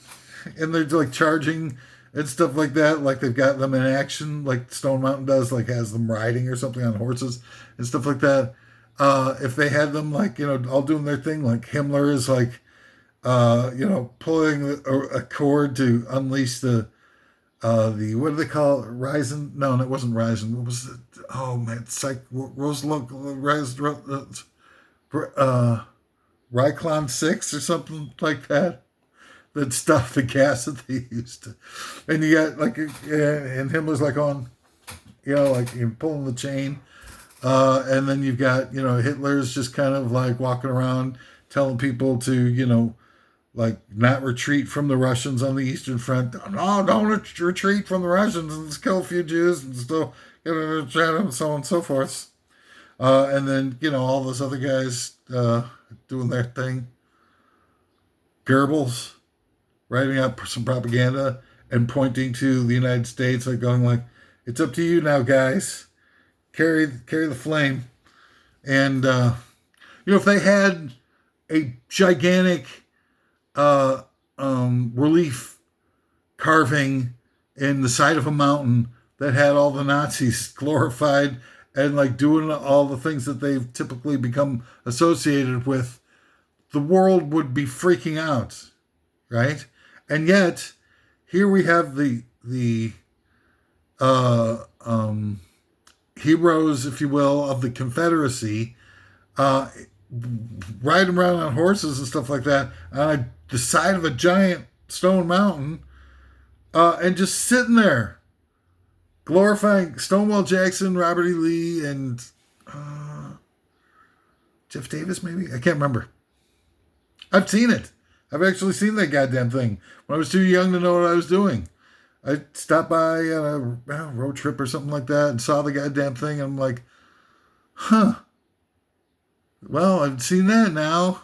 and they're charging and stuff like that. Like they've got them in action, like Stone Mountain does, like has them riding or something on horses and stuff like that. If they had them like all doing their thing, like Himmler is like pulling a cord to unleash the what do they call it? Ryzen? No, it wasn't Ryzen. What was it? Oh man, it's like Ryclon 6 or something like that. That stuff, the gas that they used to, and you got like, and Himmler's like on, like you're pulling the chain, and then you've got Hitler's just kind of like walking around telling people to like not retreat from the Russians on the Eastern Front. No, don't retreat from the Russians, and let's kill a few Jews and still and so on and so forth. And then all those other guys doing their thing. Goebbels writing up some propaganda and pointing to the United States, like going like, "It's up to you now, guys. Carry the flame." And if they had a gigantic relief carving in the side of a mountain that had all the Nazis glorified and like doing all the things that they've typically become associated with, the world would be freaking out, right? And yet, here we have the heroes, if you will, of the Confederacy, riding around on horses and stuff like that on the side of a giant stone mountain, and just sitting there glorifying Stonewall Jackson, Robert E. Lee, and Jeff Davis, maybe? I can't remember. I've seen it. I've actually seen that goddamn thing when I was too young to know what I was doing. I stopped by on a road trip or something like that and saw the goddamn thing, and I'm like, huh. Well, I've seen that now.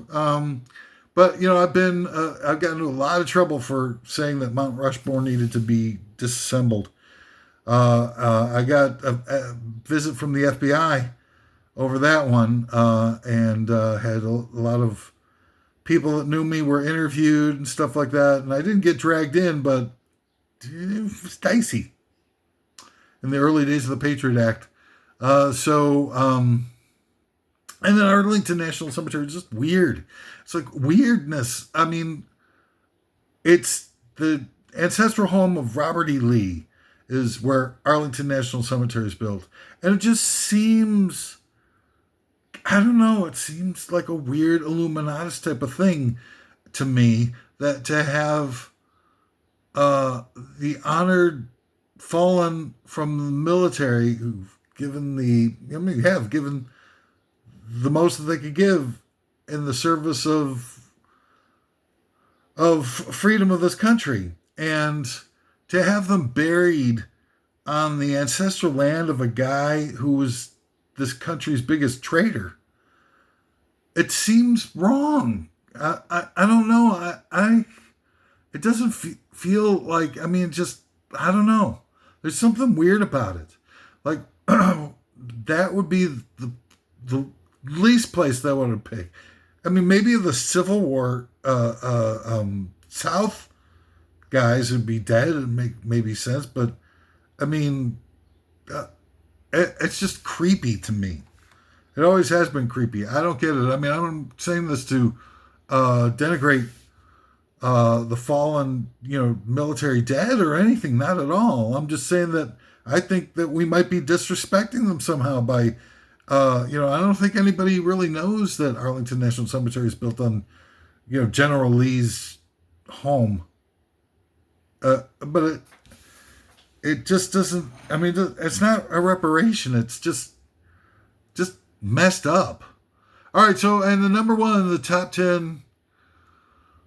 But, I've gotten into a lot of trouble for saying that Mount Rushmore needed to be disassembled. I got a visit from the FBI over that one, and had a lot of people that knew me were interviewed and stuff like that. And I didn't get dragged in, but it was dicey in the early days of the Patriot Act. And then Arlington National Cemetery is just weird. It's like weirdness. I mean, it's the ancestral home of Robert E. Lee is where Arlington National Cemetery is built. And it just seems, I don't know, it seems like a weird Illuminatus type of thing to me, that to have the honored fallen from the military who've given given the most that they could give in the service of freedom of this country, and to have them buried on the ancestral land of a guy who was this country's biggest traitor, it seems wrong. I don't know. It doesn't feel like, I don't know. There's something weird about it. Like, that would be the least place that I would pick. Maybe the Civil War South guys would be dead and make maybe sense, but it's just creepy to me. It always has been creepy. I don't get it. I'm saying this to denigrate the fallen, military dead or anything. Not at all. I'm just saying that I think that we might be disrespecting them somehow by, I don't think anybody really knows that Arlington National Cemetery is built on, General Lee's home. But it just doesn't, it's not a reparation. It's just messed up. All right. So, and the number one in the top 10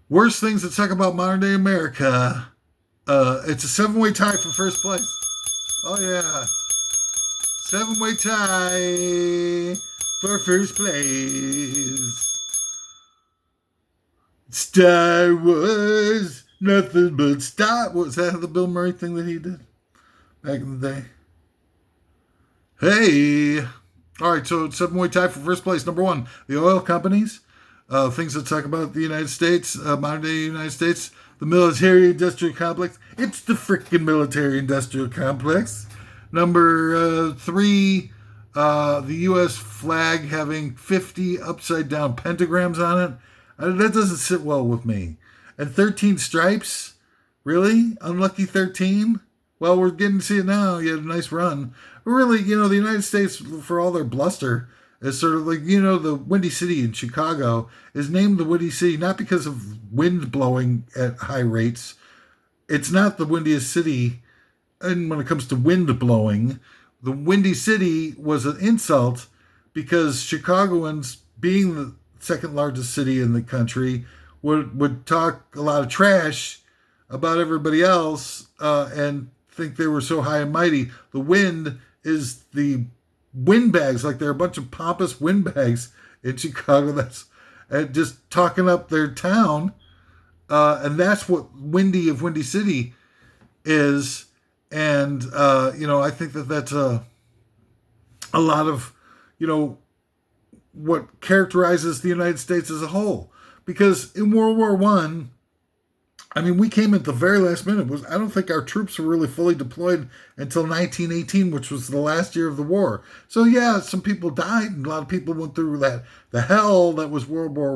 worst things that suck about modern day America, it's a 7-way tie for first place. Oh yeah. 7-way tie for first place. Star Wars, nothing but Star Wars. Was that the Bill Murray thing that he did back in the day? Hey. All right, so 7-way tie for first place. Number one, the oil companies. Things that talk about the United States, modern day United States. The military-industrial complex. It's the frickin' military-industrial complex. Number 3, the U.S. flag having 50 upside-down pentagrams on it. That doesn't sit well with me. And 13 stripes? Really? Unlucky 13? Well, we're getting to see it now. You had a nice run. But really, the United States, for all their bluster, is sort of like, the Windy City in Chicago is named the Windy City not because of wind blowing at high rates. It's not the windiest city. And when it comes to wind blowing, the Windy City was an insult because Chicagoans, being the second largest city in the country, would talk a lot of trash about everybody else and think they were so high and mighty. The wind is the windbags, like there are a bunch of pompous windbags in Chicago that's just talking up their town. And that's what Windy City is. And, I think that's a lot of, what characterizes the United States as a whole. Because in World War I, we came at the very last minute. I don't think our troops were really fully deployed until 1918, which was the last year of the war. So, yeah, some people died, and a lot of people went through the hell that was World War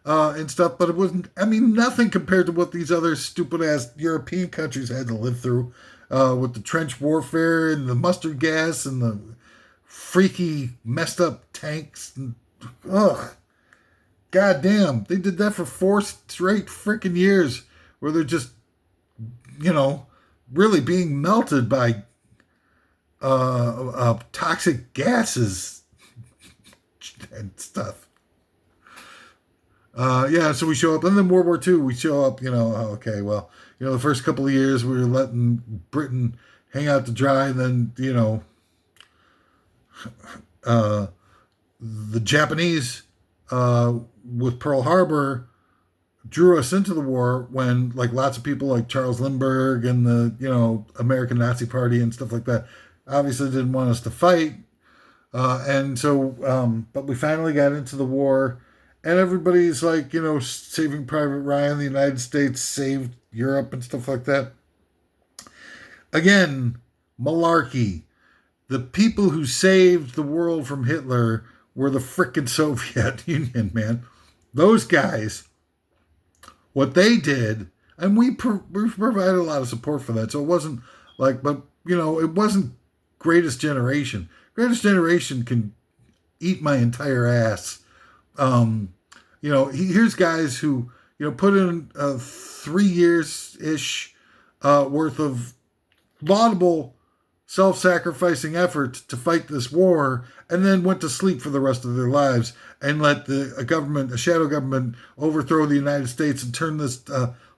and stuff. But it wasn't, nothing compared to what these other stupid-ass European countries had to live through with the trench warfare and the mustard gas and the freaky, messed-up tanks. And, ugh. God damn, they did that for 4 straight freaking years where they're just, really being melted by toxic gases and stuff. So we show up. And then World War II, we show up, the first couple of years we were letting Britain hang out to dry. And then, the Japanese with Pearl Harbor drew us into the war when lots of people like Charles Lindbergh and the American Nazi Party and stuff like that obviously didn't want us to fight, and so but we finally got into the war, and everybody's Saving Private Ryan, the United States saved Europe and stuff like that. Again, malarkey. The people who saved the world from Hitler were the frickin' Soviet Union, man. Those guys, what they did, and we provided a lot of support for that. So it wasn't it wasn't Greatest Generation. Greatest Generation can eat my entire ass. Here's guys who, put in 3 years-ish worth of laudable self-sacrificing effort to fight this war, and then went to sleep for the rest of their lives and let a shadow government, overthrow the United States and turn this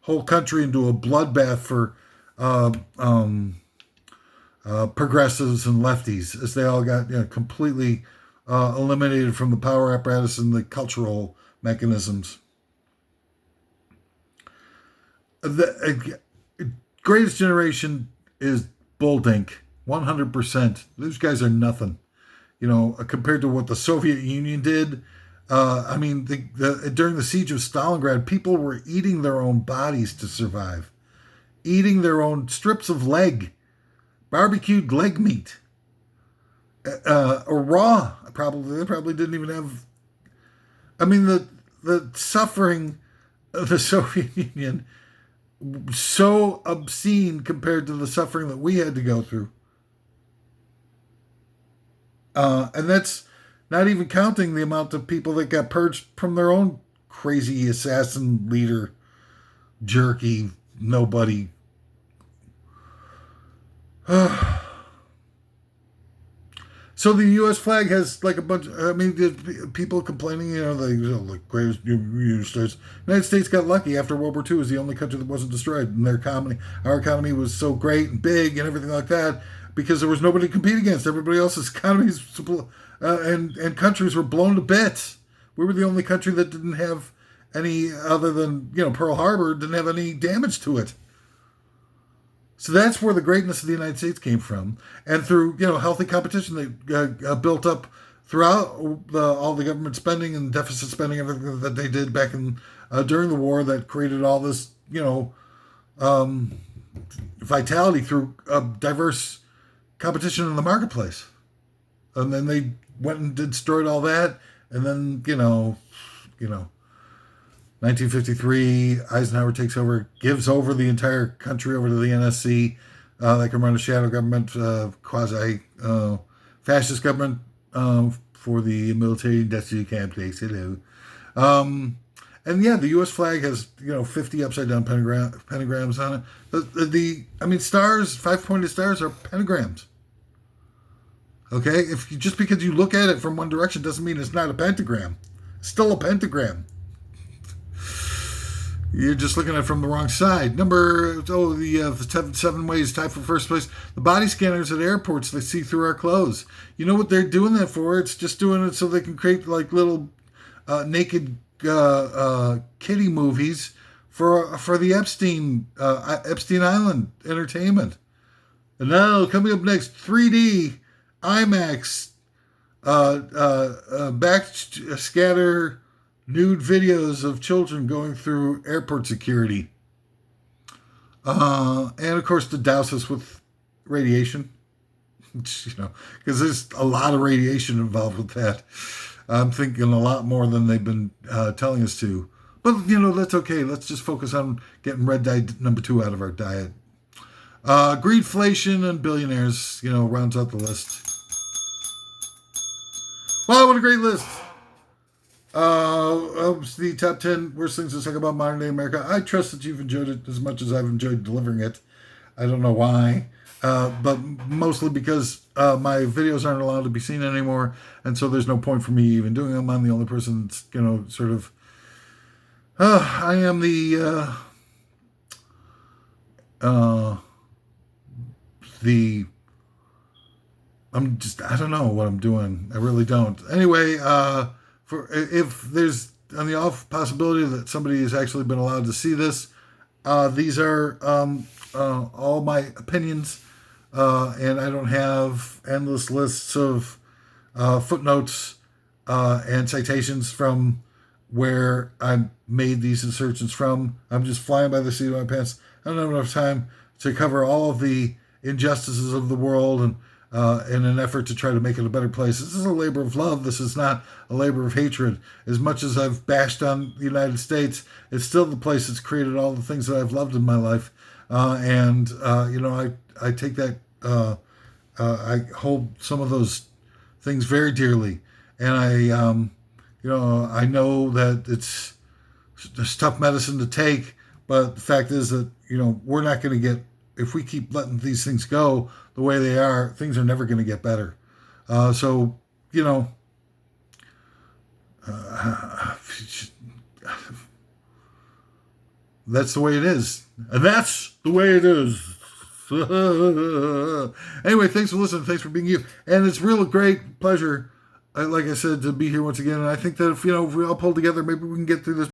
whole country into a bloodbath for progressives and lefties, as they all got completely eliminated from the power apparatus and the cultural mechanisms. The Greatest Generation is bulldink. 100%. Those guys are nothing, compared to what the Soviet Union did. During the siege of Stalingrad, people were eating their own bodies to survive, eating their own strips of leg, barbecued leg meat, or raw. They probably didn't even have. The suffering of the Soviet Union, so obscene compared to the suffering that we had to go through. And that's not even counting the amount of people that got purged from their own crazy assassin leader, jerky, nobody. So the U.S. flag has a bunch. People complaining, the greatest United States. United States got lucky after World War II. Was the only country that wasn't destroyed, and our economy was so great and big and everything like that because there was nobody to compete against. Everybody else's economies and countries were blown to bits. We were the only country that didn't have any, other than Pearl Harbor, didn't have any damage to it. So that's where the greatness of the United States came from. And through, healthy competition that built up throughout all the government spending and deficit spending, everything that they did back during the war, that created all this, vitality through diverse competition in the marketplace. And then they went and destroyed all that. And then, 1953, Eisenhower takes over, gives over the entire country over to the NSC. They can run a shadow government, quasi fascist government for the military industrial complex. Hello. And yeah, the U.S. flag has 50 upside down pentagrams on it. Stars, 5-pointed stars are pentagrams. Okay, just because you look at it from one direction doesn't mean it's not a pentagram. It's still a pentagram. You're just looking at it from the wrong side. The 7 ways tied for first place. The body scanners at airports, they see through our clothes. You know what they're doing that for? It's just doing it so they can create like little naked kiddie movies for the Epstein Island entertainment. And now coming up next, 3D IMAX backscatter nude videos of children going through airport security. And of course to douse us with radiation. Because there's a lot of radiation involved with that. I'm thinking a lot more than they've been telling us to. But, that's okay. Let's just focus on getting red dye number 2 out of our diet. Greedflation and billionaires, rounds out the list. Wow, what a great list. The top 10 worst things to talk about modern day America. I trust that you've enjoyed it as much as I've enjoyed delivering it. I don't know why, but mostly because my videos aren't allowed to be seen anymore, and so there's no point for me even doing them. I'm the only person that's, sort of... I am the... I don't know what I'm doing. I really don't. Anyway, if there's on the off possibility that somebody has actually been allowed to see this, these are all my opinions, and I don't have endless lists of footnotes and citations from where I made these insertions from. I'm just flying by the seat of my pants. I don't have enough time to cover all of the injustices of the world and in an effort to try to make it a better place. This is a labor of love. This is not a labor of hatred. As much as I've bashed on the United States, it's still the place that's created all the things that I've loved in my life. I take that, I hold some of those things very dearly. And I know that it's tough medicine to take, but the fact is that, we're not going to get, if we keep letting these things go the way they are, things are never going to get better. That's the way it is. And that's the way it is. Anyway, thanks for listening. Thanks for being you. And it's real great pleasure, like I said, to be here once again. And I think that if we all pull together, maybe we can get through this